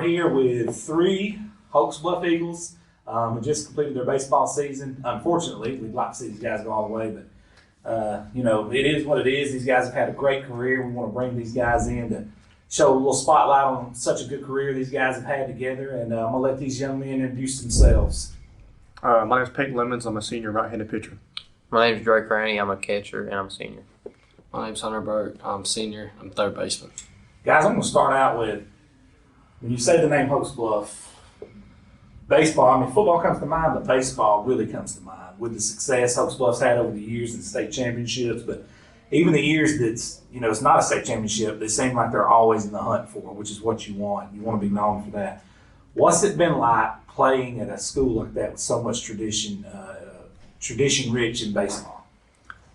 are here with 3 Hokes Bluff Eagles who just completed their baseball season. Unfortunately, we'd like to see these guys go all the way, but it is what it is. These guys have had a great career. We want to bring these guys in to show a little spotlight on such a good career these guys have had together, and I'm going to let these young men introduce themselves. My name is Payton. I'm a senior right-handed pitcher. My name is Rainey. I'm a catcher, and I'm a senior. My name's Hunter Burke. I'm senior. I'm third baseman. Guys, I'm going to start out with, when you say the name Hokes Bluff, baseball, I mean, football comes to mind, but baseball really comes to mind with the success Hokes Bluff's had over the years in state championships. But even the years that's, it's not a state championship, they seem like they're always in the hunt for, which is what you want. You want to be known for that. What's it been like playing at a school like that with so much tradition rich in baseball?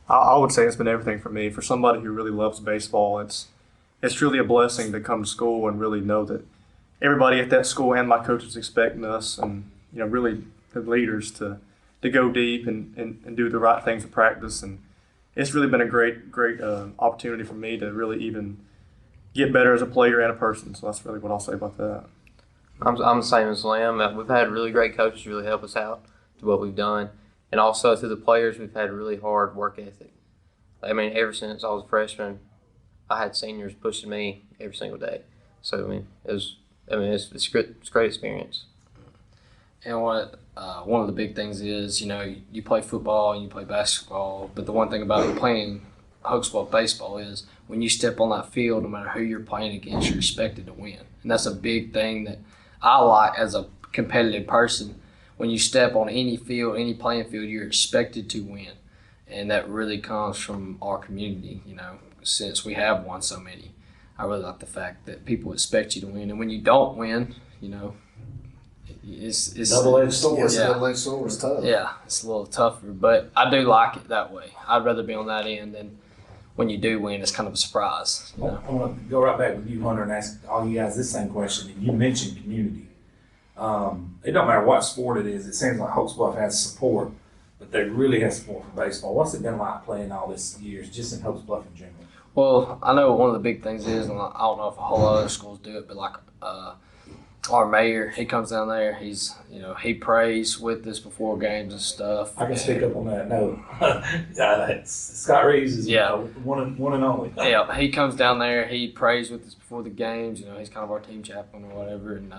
I would say it's been everything for me. For somebody who really loves baseball, it's truly a blessing to come to school and really know that everybody at that school and my coaches expecting us and really the leaders to go deep and do the right things in practice. And it's really been a great opportunity for me to really even get better as a player and a person. So that's really what I'll say about that. I'm the same as Lamb. We've had really great coaches really help us out to what we've done. And also through the players, we've had really hard work ethic. I mean, ever since I was a freshman, I had seniors pushing me every single day. So it's a great experience. And what one of the big things is, you play football and you play basketball, but the one thing about playing Hokes Bluff baseball is when you step on that field, no matter who you're playing against, you're expected to win. And that's a big thing that I like as a competitive person. When you step on any field, any playing field, you're expected to win. And that really comes from our community, since we have won so many. I really like the fact that people expect you to win. And when you don't win, it's double-edged sword. Yeah. Double-edged sword is tough. Yeah, it's a little tougher. But I do like it that way. I'd rather be on that end than when you do win, it's kind of a surprise. I want to go right back with you, Hunter, and ask all you guys this same question. And you mentioned community. It don't matter what sport it is. It seems like Hokes Bluff has support, but they really have support for baseball. What's it been like playing all this years, just in Hokes Bluff in general? Well, I know one of the big things is, and I don't know if a whole lot of other schools do it, but like our mayor, he comes down there. He's, he prays with us before games and stuff. I can speak up on that. No, Scott Reeves is one and only. Yeah, he comes down there. He prays with us before the games. He's kind of our team chaplain or whatever, and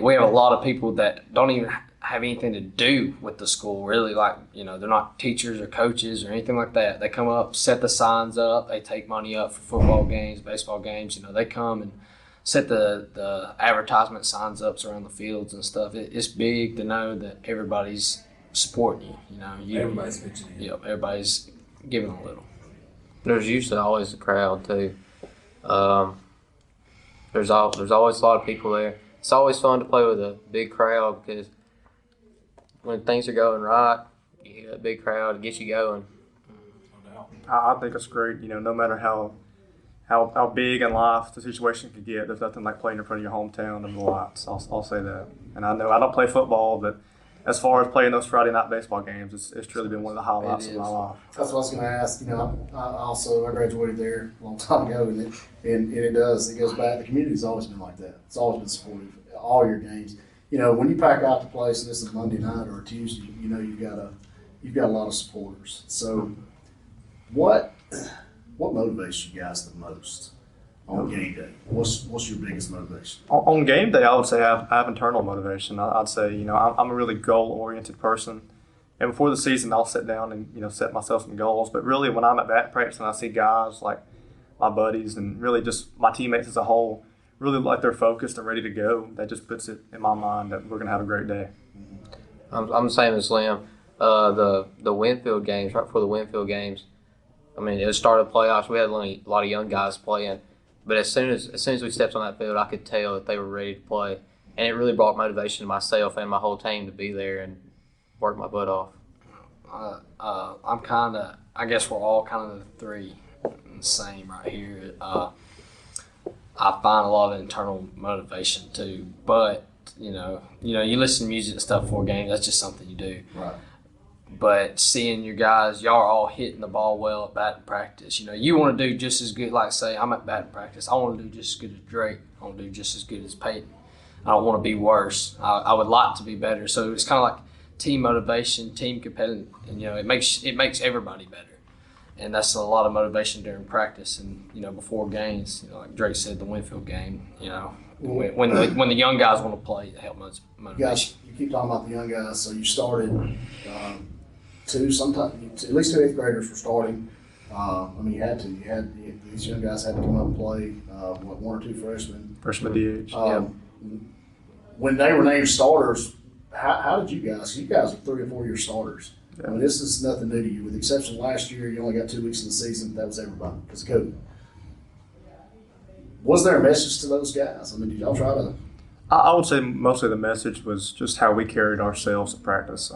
we have a lot of people that don't even have anything to do with the school, really. Like, they're not teachers or coaches or anything like that. They come up, set the signs up. They take money up for football games, baseball games. They come and set the advertisement signs up around the fields and stuff. It's big to know that everybody's supporting you. Everybody's pitching in. Yep, everybody's giving a little. There's usually always a crowd too. There's always a lot of people there. It's always fun to play with a big crowd because when things are going right, you get a big crowd to get you going. I think it's great. No matter how big in life the situation could get, there's nothing like playing in front of your hometown and the lights. I'll say that. And I know I don't play football, but as far as playing those Friday night baseball games, it's truly been one of the highlights of my life. That's what I was going to ask. I graduated there a long time ago, and it goes back. The community's always been like that. It's always been supportive. All your games. When you pack out the place, and this is Monday night or a Tuesday, you've got a lot of supporters. So, what motivates you guys the most on game day? What's your biggest motivation? On game day, I would say I have internal motivation. I'd say I'm a really goal-oriented person, and before the season, I'll sit down and set myself some goals. But really, when I'm at bat practice and I see guys like my buddies and really just my teammates as a whole, really like they're focused and ready to go, that just puts it in my mind that we're going to have a great day. I'm the same as Slim. The Winfield games, right before the Winfield games, it was start of playoffs. We had a lot of young guys playing, but as soon as we stepped on that field, I could tell that they were ready to play, and it really brought motivation to myself and my whole team to be there and work my butt off. I guess we're all kind of the three the same right here. I find a lot of internal motivation too, but you listen to music and stuff before games. That's just something you do. Right. But seeing your guys, y'all are all hitting the ball well at batting practice. You want to do just as good. Like say, I'm at batting practice. I want to do just as good as Drake. I want to do just as good as Payton. I don't want to be worse. I would like to be better. So it's kind of like team motivation, team competitive, and it makes everybody better. And that's a lot of motivation during practice and before games. Like Drake said, the Winfield game. When the young guys want to play, it helps motivation. Guys, you keep talking about the young guys. So you started at least 2 8th graders were starting. You had to. These young guys had to come up and play. 1 or 2 freshmen. Freshman DH. When they were named starters, how did you guys? You guys are 3 or 4 year starters. Yeah. This is nothing new to you. With the exception of last year, you only got 2 weeks in the season. That was everybody because of COVID. Was there a message to those guys? Did y'all try to? I would say mostly the message was just how we carried ourselves at practice.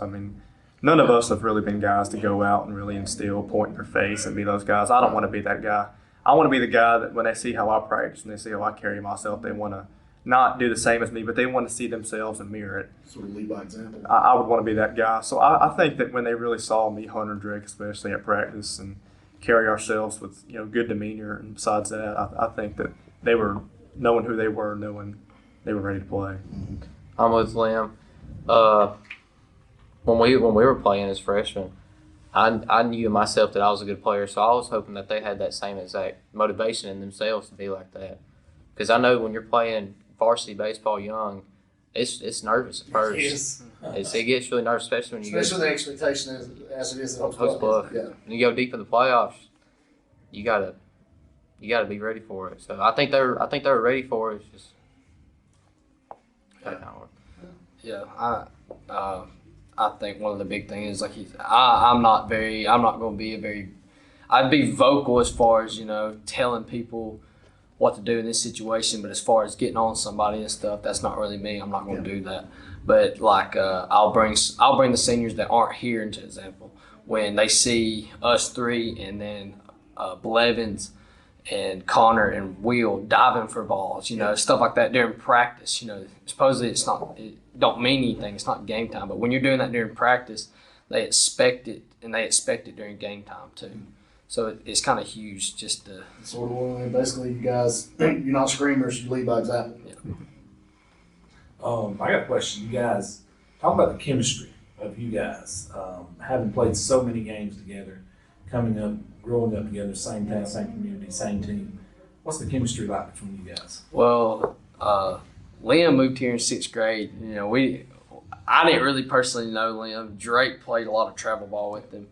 None of us have really been guys to go out and really instill, point in their face, and be those guys. I don't want to be that guy. I want to be the guy that when they see how I practice and they see how I carry myself, they want to not do the same as me, but they want to see themselves and mirror it. Sort of lead by example. I would want to be that guy. So I think that when they really saw me, Hunter and Drake, especially at practice, and carry ourselves with good demeanor, and besides that, I think that they were knowing who they were, knowing they were ready to play. I'm with Liam. When we were playing as freshmen, I knew myself that I was a good player, so I was hoping that they had that same exact motivation in themselves to be like that. Because I know when you're playing varsity baseball young, it's nervous at first. It gets really nervous, especially when you the expectation as it is at Hokes Bluff. Yeah. When you go deep in the playoffs, you gotta be ready for it. So I think they were ready for it. It's just Yeah, I think one of the big things is I'm not going to be I'd be vocal as far as telling people what to do in this situation, but as far as getting on somebody and stuff, that's not really me. I'm not going to do that. But I'll bring the seniors that aren't here into example when they see us 3 and then Blevins and Connor and Will diving for balls, stuff like that during practice. Supposedly it don't mean anything. It's not game time, but when you're doing that during practice, they expect it, and they expect it during game time too. So it's kind of huge. Just to sort of basically, you guys, you're not screamers. You lead by example. Yeah. I got a question. You guys talk about the chemistry of you guys, having played so many games together, coming up, growing up together, same town, same community, same team. What's the chemistry like between you guys? Well, Liam moved here in 6th grade. I didn't really personally know Liam. Drake played a lot of travel ball with him,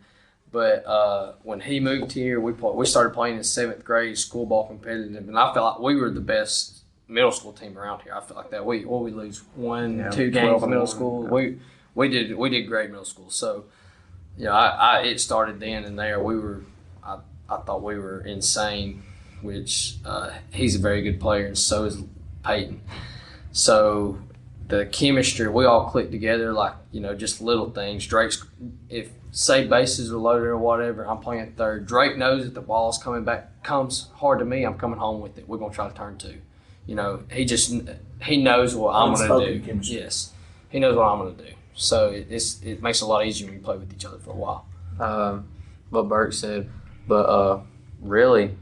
but when he moved here, we started playing in 7th grade, school ball competitive, and I felt like we were the best middle school team around here. I felt like that. We lose 2 games in middle school. Yeah. We did great middle school. So it started then and there. I thought we were insane, which he's a very good player, and so is Payton. So the chemistry, we all click together just little things. Drake's, if say bases are loaded or whatever, I'm playing third. Drake knows that the ball's comes hard to me, I'm coming home with it. We're going to try to turn 2. He knows what I'm going to do. Chemistry. Yes, he knows what I'm going to do. So it makes it a lot easier when you play with each other for a while. What Burke said, but really,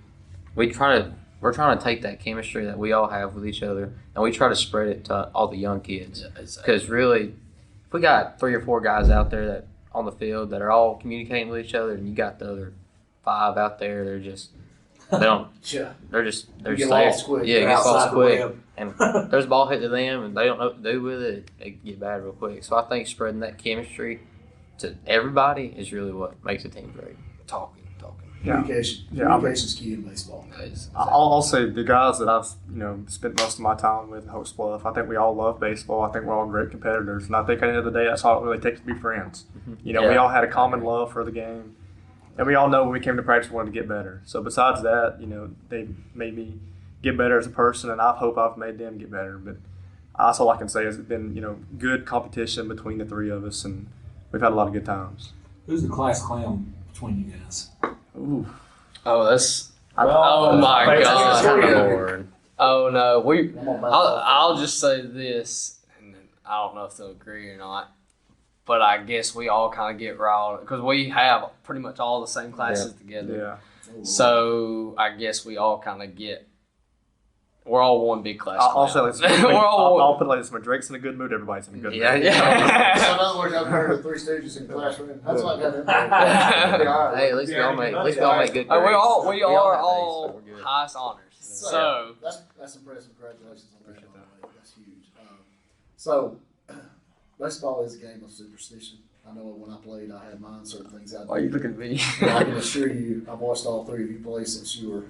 we're trying to take that chemistry that we all have with each other, and we try to spread it to all the young kids. Because really, if we got 3 or 4 guys out there that on the field that are all communicating with each other, and you got the other 5 out there, they're just You get there. lost quick. Yeah, They're get lost outside the quick, web. and there's a ball hit to them, and they don't know what to do with it. They get bad real quick. So I think spreading that chemistry to everybody is really what makes a team great. Talking. Communication. Yeah. Communication's key in baseball. I'll say the guys that I've spent most of my time with at Hokes Bluff, I think we all love baseball. I think we're all great competitors, and I think at the end of the day, that's all it really takes to be friends. We all had a common love for the game, and we all know when we came to practice we wanted to get better. So besides that, they made me get better as a person, and I hope I've made them get better. But that's all I can say is it's been good competition between the 3 of us, and we've had a lot of good times. Who's the class clown between you guys? Ooh. Oh, that's. Well, oh my that's God! kind of boring. Oh no, I'm on I'll just say this, and I don't know if they'll agree or not, but I guess we all kind of get riled because we have pretty much all the same classes together. Yeah. So I guess we all kind of we're all one big class. I'll say this. We're all I'll put it like this: when Drake's in a good mood, everybody's in a good mood. So in other words, I've heard of the Three Stooges in the classroom. That's like that. Hey, at least we all make good grades. we are got all all A's, so we're good. highest honors. So That's impressive. Congratulations on that. That's huge. So baseball is a game of superstition. I know when I played, I had mine certain things out. why are you looking at me? I can assure you, I've watched all three of you play since you were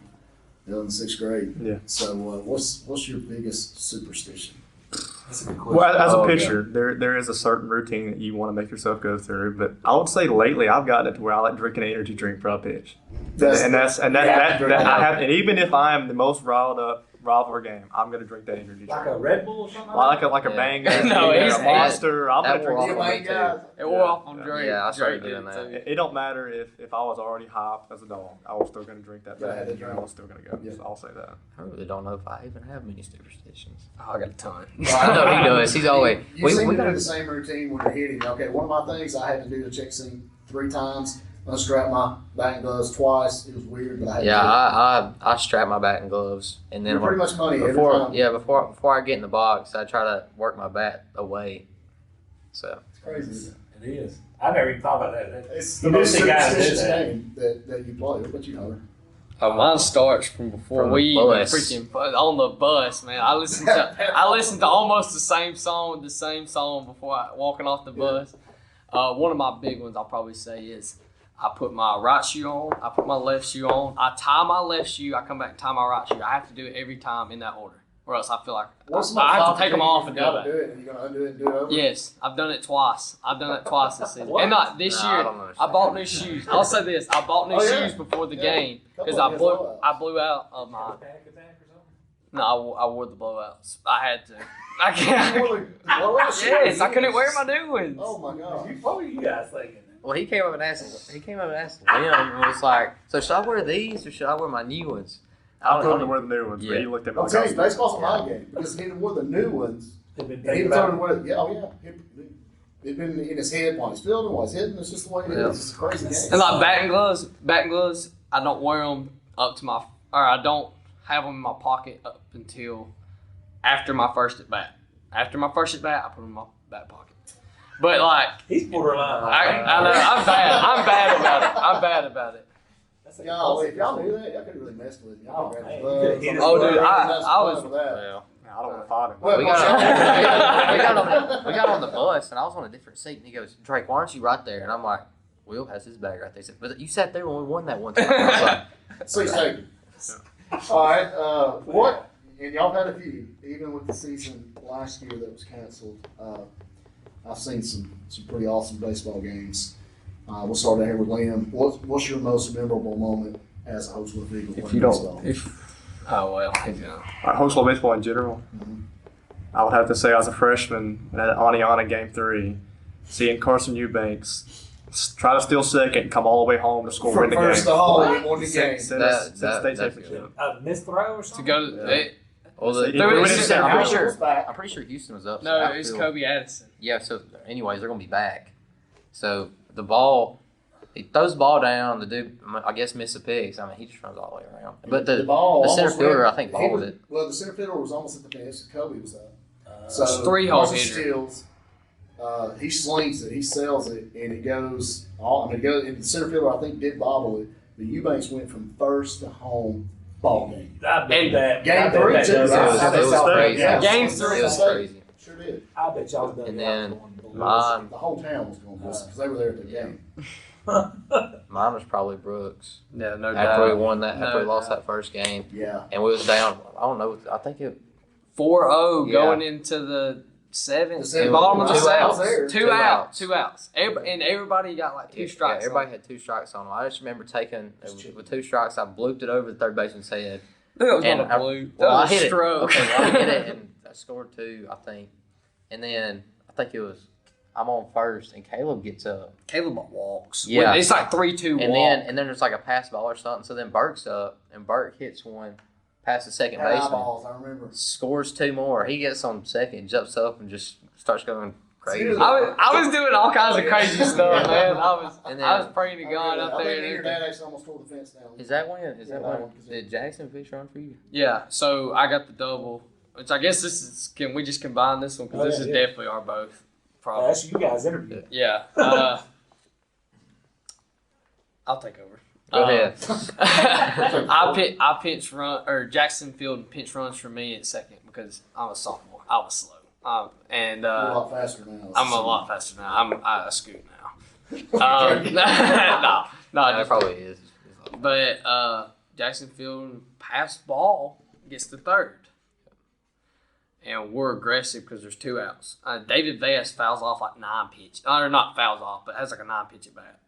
in 6th grade. Yeah. So what's your biggest superstition? That's a good question. Well, as a Oh, pitcher, there is a certain routine that you want to make yourself go through. But I would say lately I've gotten it to where I like drinking an energy drink for a pitch, and even if I'm the most riled up of a game, I'm gonna drink that energy Like drink. a Red Bull or something? Like a Yeah. Bang, No, a Monster. I'm that gonna wore drink off it. on me too. It wore off on Drake. Yeah, I started Drake doing did that. too. It don't matter if I was already hyped as a dog. I was still gonna drink that Yeah, bag. that's right. I was still gonna go. Yeah. So I'll say that. I really don't know if I even have many superstitions. Oh, I got a ton. I know he does. He's always. You seem to do gotta- the same routine when you're hitting. Okay, one of my things I had to do the check scene 3 times. Unstrap my batting gloves twice. It was weird, but I had Yeah, to. I strap my bat and gloves, and then You're pretty much money every before time. before I get in the box, I try to work my bat away. So It's crazy. Isn't it? It is. I never even thought about that. It's You the do most see guys do superstitious that. game that you play. What you know? Mine starts from before From the we even bus. freaking on the bus, man. I listened to almost the same song before walking off the bus. One of my big ones I'll probably say is I put my right shoe on, I put my left shoe on, I tie my left shoe, I come back and tie my right shoe. I have to do it every time in that order, or else I feel like I have to take them off and do gotta it. do it, and you're gonna undo it and do it over. Yes, I've done it twice. this season. And not this Nah, I year. don't I understand. bought new shoes. I'll say this: I bought new Oh, yeah. shoes before the Yeah. game because Couple of blowouts. I blew out of mine. No, I wore the blowouts. I had to. I can't. Yes, I couldn't wear my new ones. Oh my god. What were you guys thinking? well, he came up and asked Liam and was like, "So should I wear these or should I wear my new ones?" I told him to wear the new ones, Yeah. but he looked at me I'm like, telling you, baseball's a mind game because he wore the new ones. They've been And he thinking was about on what? Yeah, oh yeah. It'd been in his head while he's fielding, while he's hitting. It's just the way it Yeah. is. It's a crazy game. And like batting gloves, I don't wear them up to my, or I don't have them in my pocket up until after my first at bat. After my first at bat, I put them in my back pocket. But like, He's borderline. I know I'm bad. I'm bad about it. That's a Y'all, if y'all knew that, y'all could really mess with me. Oh, Y'all man, grabbed you his could've hit gloves. his Oh, dude, I That's was. fun with that. Well, I don't want to fight him. Well, we got on the bus, and I was on a different seat, and he goes, "Drake, why aren't you right there?" And I'm like, "Will has his bag right there." He said, "But you sat there when we won that one time." I was like, So he's taken. All right. What? And y'all had a few, even with the season last year that was canceled. I've seen some pretty awesome baseball games. We'll start out here with Liam. What's your most memorable moment as a Hokes Bluff Eagle If playing you don't, baseball? oh well, if you know. Hokes Bluff baseball in general. Mhm. I would have to say, as a freshman at Aniana Game 3, seeing Carson Eubanks try to steal second, come all the way home to score, win From the first game. to home, we won the game. Since That- state that's championship. A missed throw or To something? go to well, They did I'm win pretty it. sure- I'm pretty Houston was sure. back. I'm pretty sure Houston was up. so no, I it's feel- Kobe Addison. Yeah. So, anyways, they're gonna be back. So the ball, he throws the ball down. The dude, I guess, missed a pick. I mean, he just runs all the way around. But the ball center almost fielder, ran- I think, he balled was- it. Well, the center fielder was almost at the finish. Kobe was up. So It's three-hole Carson hitter. steals. He slings it. He sells it, and it goes. It goes. And the center fielder, I think, did bobble it. But Eubanks went from first to home ball game. I bet And that. game I bet three, that too. does- It I was- bet it was y'all- crazy. Yeah. Game It three. It was crazy. Sure did. I bet y'all done. And y'all then going ballistic. Mine, The whole town was going because they were there at the Yeah. game. mine was probably Brooks. Yeah, no After we doubt. won that, after we No lost doubt. that first game, Yeah. and we was down. I don't know. I think it 4-0 Yeah. going into the seventh, The seventh. bottom of the Two outs. seventh. Two Two outs. outs. And everybody got like two strikes. Yeah, everybody on had 2 strikes on them. I just remember taking Just chip. with 2 strikes. I blooped it over the third baseman's head. it. That was And not a blue. That Well, I was a hit it. stroke. Okay, well, I hit it and I scored 2, I think. And then I think it was I'm on first and Caleb gets up. Caleb walks. Yeah. It's like 3-2 And walk. then there's like a pass ball or something. So then Burke's up and Burke hits one past the second Had baseman. eyeballs, I remember. Scores 2 more. He gets on second, jumps up and just starts going crazy. I was doing all kinds of crazy stuff, man. And I was praying to God up I there. think And your dad everything. actually almost tore the fence down. Is that when? Yeah. Did Jackson fish run for you? Yeah, so I got the double, which I guess this is. Can we just combine this one? Because Oh, this yeah, is yeah. definitely our both problem. That's you guys interview. Yeah. I'll take over. Go ahead. I pinch run or Jackson Field pinch runs for me at second because I'm a sophomore. I was slow. And You're a lot faster now. I'm a lot faster now. I scoot now. No, That just, probably is. but Jackson Field pass ball gets the third. And we're aggressive because there's 2 outs. David Vest fouls off like 9 pitch. Or not fouls off, but has like a 9 pitch at bat.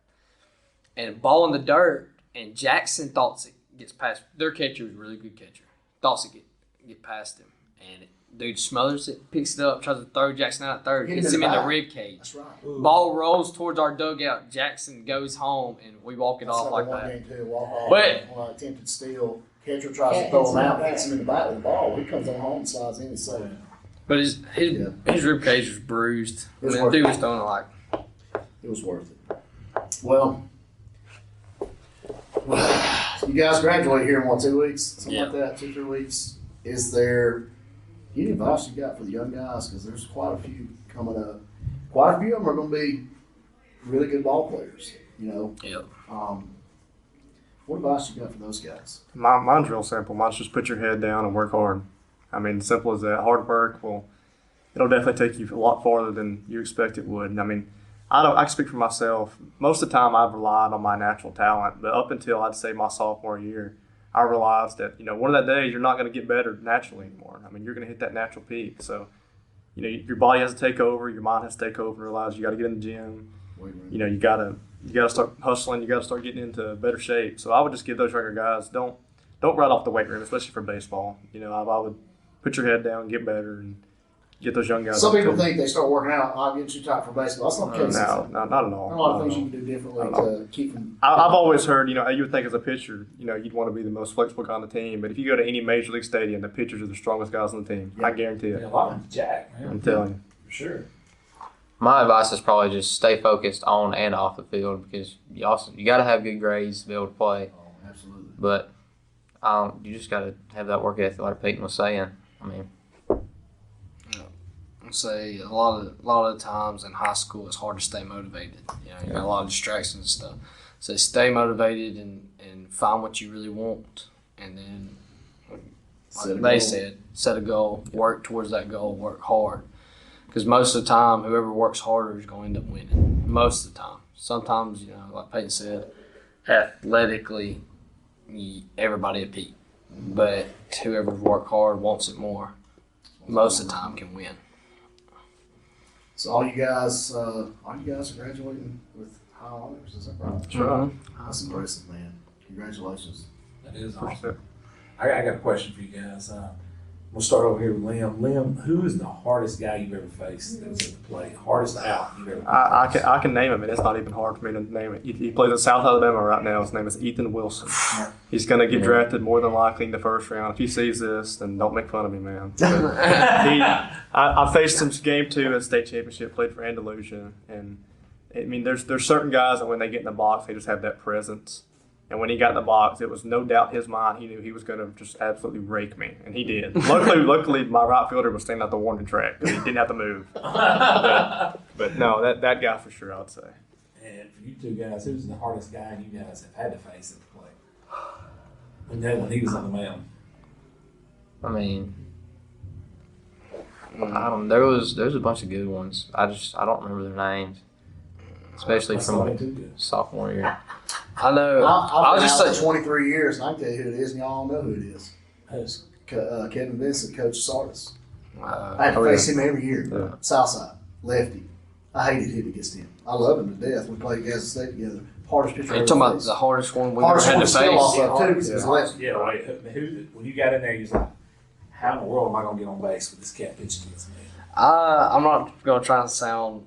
And ball in the dirt, and Jackson thoughts it gets past. Their catcher is a really good catcher. Thoughts it get past him. And dude smothers it, picks it up, tries to throw Jackson out at third. Hit him Hits in him in the the back. rib cage. That's right. Ball rolls towards our dugout. Jackson goes home, and we walk it That's off like like the one that. game too. Walk off But- on an attempted steal. Catcher tries to throw him out, hits him in the back with the ball. He comes on home and slides in and saves. But his rib cage was bruised. It was And the worth dude it. was throwing it like, It was worth it. Well, you guys graduate here in what, 2 weeks? Something like that, 2-3 weeks. Is there any advice you got for the young guys? Because there's quite a few coming up. Quite a few of them are going to be really good ball players, you know. yeah. What advice you got for those guys? Mine's real simple. Mine's just put your head down and work hard. I mean, simple as that. Hard work it'll definitely take you a lot farther than you expect it would. And I mean, I can speak for myself. Most of the time I've relied on my natural talent, but up until I'd say my sophomore year, I realized that, one of that days you're not going to get better naturally anymore. I mean, you're going to hit that natural peak. So, your body has to take over, your mind has to take over and realize you got to get in the gym. You got to start hustling, you got to start getting into better shape. So I would just give those younger guys, don't run off the weight room, especially for baseball. I would put your head down, get better, and get those young guys. Some people think they start working out, I'll get you tight for baseball. That's not the case. No, not at all. There are a lot of Not things at all. you can do differently Not at all. to keep them. I've always heard, you would think as a pitcher, you'd want to be the most flexible guy on the team. But if you go to any major league stadium, the pitchers are the strongest guys on the team. Yeah. I guarantee Yeah, it. a lot of Jack, man. I'm telling you. For sure. My advice is probably just stay focused on and off the field because you got to have good grades to be able to play. Oh, absolutely. But you just got to have that work ethic, like Payton was saying. I mean, I'd say a lot of the times in high school it's hard to stay motivated. You got a lot of distractions and stuff. So stay motivated and find what you really want, and then Set a like they goal. said, set a goal, work towards that goal, work hard. Because most of the time, whoever works harder is going to end up winning. Most of the time. Sometimes, like Peyton said, athletically, everybody will peak. But whoever's worked hard wants it more. Most of the time can win. So all you guys are graduating with high honors, is that right? That's right. That's impressive, man. Congratulations. That is For awesome. sure. I got a question for you guys. We'll start over here with Liam. Liam, who is the hardest guy you've ever faced that was at the plate? Hardest out you've ever faced? I can name him, and it's not even hard for me to name it. He plays at South Alabama right now. His name is Ethan Wilson. He's going to get drafted more than likely in the first round. If he sees this, then don't make fun of me, man. I faced him game 2 at state championship, played for Andalusia, and I mean, there's certain guys that when they get in the box, they just have that presence. And when he got in the box, it was no doubt his mind. He knew he was going to just absolutely rake me, and he did. Luckily, my right fielder was standing at the warning track because he didn't have to move. But no, that guy for sure, I'd say. And for you two guys, who's the hardest guy you guys have had to face at the plate? When he was on the mound. I mean, there's a bunch of good ones. I don't remember their names, especially That's from not my too good. sophomore year. I know. I've I'll been just out say, for 23 years, and I can tell you who it is, and y'all know who it is. Who's- Kevin Vincent, Coach Sardis. uh, I had to Oh, face him every year. Yeah. Southside, lefty. I hated hitting against him. I love him to death. We played Kansas State together. Hardest pitcher you're I've talking ever about faced. the hardest one we've ever Hardest had one to to steal off face. of, too, because he's lefty. Yeah, wait. When you got in there, you was like, how in the world am I going to get on base with this cat pitching against me? I'm not going to try and sound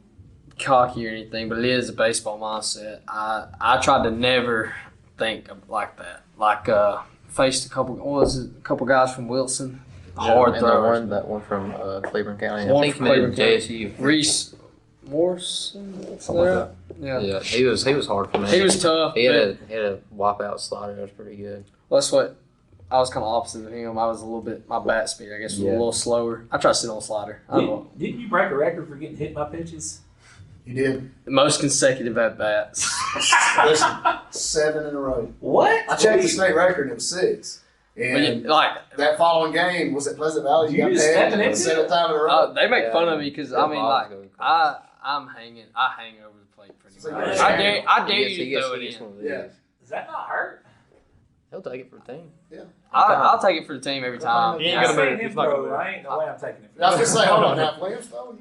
cocky or anything, but it is a baseball mindset. I tried to never think like that. Like, faced a couple guys from Wilson. Hard And throwers. that one from Cleveland County. One I think he from made it Cleveland to County. JSU. Morrison. Something like that. Yeah. Yeah, he was hard for me. He was tough. He had but- a wipeout slider that was pretty good. Well, that's what I was kind of opposite of him. I was a little bit my bat speed, I guess, was a Yeah. little slower. I try to sit on a slider. I don't know. Didn't you break a record for getting hit by pitches? You did. The most consecutive at bats. Listen, 7 in a row. What? I checked the state record and it was 6. But And you, like, that following game was at Pleasant Valley. You You got just paid stepping for the into it? 7th time in a row. they make Yeah. fun of me because I mean, like, I'm hanging. I hang over the plate pretty So much. you're I dare He you to gets throw it one in. of Yeah. these. Does that not hurt? He'll take it for the team. I'll take it for the team every time. He ain't I gonna seen move. him He's not gonna throw. move. I ain't no way I'm taking it. I was going to say, hold on now. Williams throwing?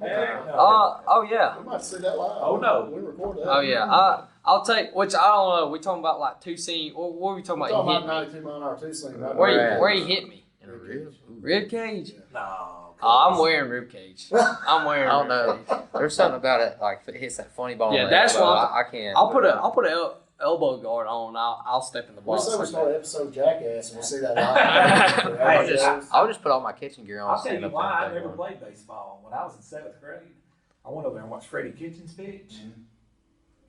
Oh yeah. We might see that live. Oh, no. We record that. Oh yeah. I'll take. Which I don't know. We talking about like two seam. What are we talking We're about? talking You about hit me. 92 mile an hour 2-seam. Right? Where he hit me? In a rib. Rib cage. No. Oh, I'm wearing rib cage. I'm wearing. I don't rib know. cage. There's something about it, like if it hits that funny ball. Yeah, on the that's elbow, what I can't. I'll put a elbow guard on. I'll step in the We'll box. say we like start that. an episode Jackass and we'll see that live. I'll just put all my kitchen gear on. I'll and tell stand you up why there I and take never one. played baseball. When I was in 7th grade, I went over there and watched Freddie Kitchens pitch.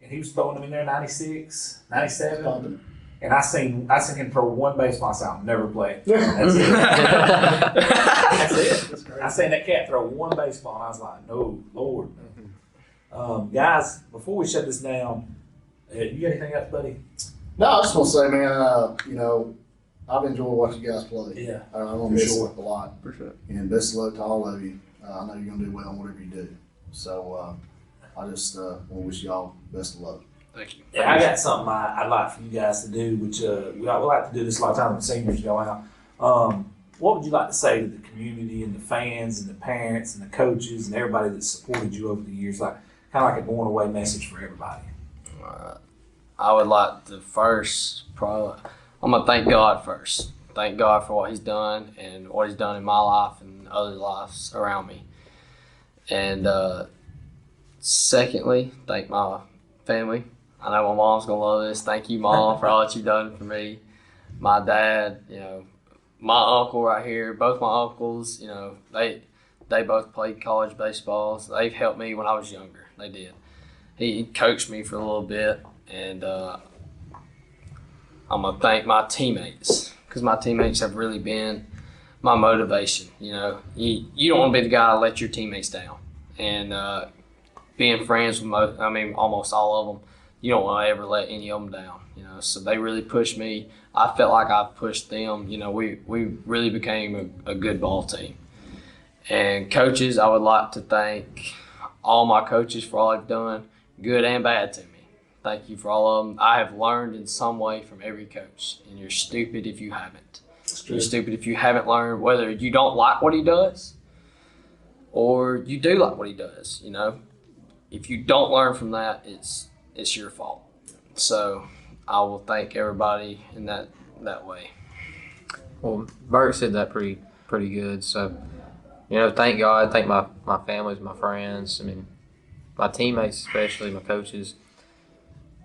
And he was throwing them in there 96, 97. And I seen him throw one baseball. I said, I'll never play. That's it. That's it. That's crazy. I seen that cat throw one baseball, and I was like, no, Lord. Guys, before we shut this down, you got anything else, buddy? No, I just want to say, man, you know, I've enjoyed watching you guys play. Yeah. I'm going For to miss sure. it a lot. Appreciate it. And best of luck to all of you. I know you're going to do well in whatever you do. So I just want to wish y'all best of luck. Thank you. Yeah, I got something I'd like for you guys to do, which we like to do this a lot of times when seniors go out. What would you like to say to the community and the fans and the parents and the coaches and everybody that supported you over the years? Like kind of like a going away message for everybody. I would like to I'm gonna thank God first. Thank God for what He's done and what He's done in my life and other lives around me. And secondly, thank my family. I know my mom's gonna love this. Thank you, Mom, for all that you've done for me. My dad, you know, my uncle right here, both my uncles, you know, they both played college baseball. So they've helped me when I was younger. They did. He coached me for a little bit, and I'm gonna thank my teammates because my teammates have really been my motivation. You know, you don't want to be the guy to let your teammates down, and being friends with almost all of them, you don't want to ever let any of them down. You know, so they really pushed me. I felt like I pushed them. You know, we really became a good ball team. And coaches, I would like to thank all my coaches for all they've done, good and bad to me. Thank you for all of them. I have learned in some way from every coach, and you're stupid if you haven't. You're stupid if you haven't learned, whether you don't like what he does or you do like what he does. You know, if you don't learn from that, it's your fault. So I will thank everybody in that way. Well, Burke said that pretty good. So, you know, thank God, thank my families, my friends. I mean, my teammates, especially my coaches.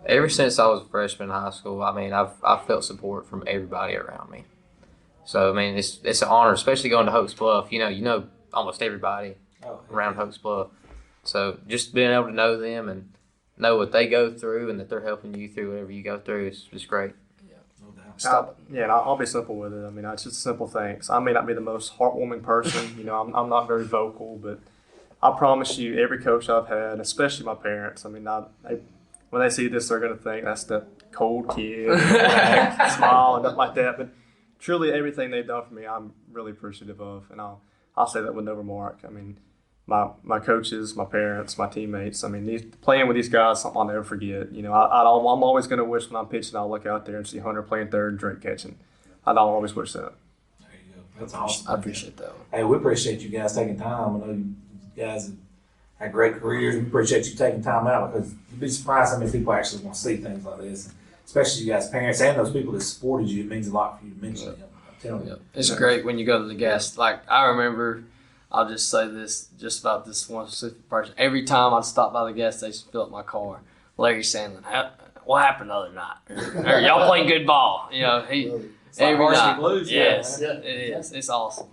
Ever since I was a freshman in high school, I mean, I've felt support from everybody around me. So, I mean, it's an honor, especially going to Hokes Bluff. You know almost everybody around Hokes Bluff. So, just being able to know them and know what they go through and that they're helping you through whatever you go through is just great. Yeah, and I'll be simple with it. I mean, it's just simple things. I may not be the most heartwarming person. You know, I'm not very vocal, but I promise you, every coach I've had, especially my parents, I mean, when they see this, they're going to think that's that cold kid, smile and nothing like that. But truly, everything they've done for me, I'm really appreciative of, and I'll say that with no remark. I mean, my coaches, my parents, my teammates. I mean, playing with these guys, something I'll never forget. You know, I'm always going to wish when I'm pitching, I'll look out there and see Hunter playing third and Drake catching. I'll always wish that. There you go. That's awesome. I appreciate that. Hey, we appreciate you guys taking time. I know you guys have had great careers. We appreciate you taking time out because you'd be surprised how many people actually want to see things like this, especially you guys' parents and those people that supported you. It means a lot for you to mention them. I'm telling you. It's great when you go to the gas. Like, I remember, I'll just say this just about this one specific person. Every time I'd stop by the gas station, fill up my car, Larry Sandlin, what happened the other night? Or y'all playing good ball. You know, he It's like every Varsity night. Blues, Yes, yeah, man. it is. It's awesome.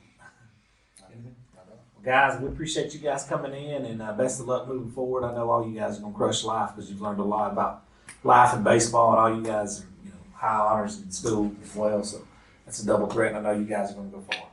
guys, we appreciate you guys coming in, and best of luck moving forward. I know all you guys are gonna crush life because you've learned a lot about life and baseball, and all you guys are, high honors in school as well. So that's a double threat, and I know you guys are gonna go far.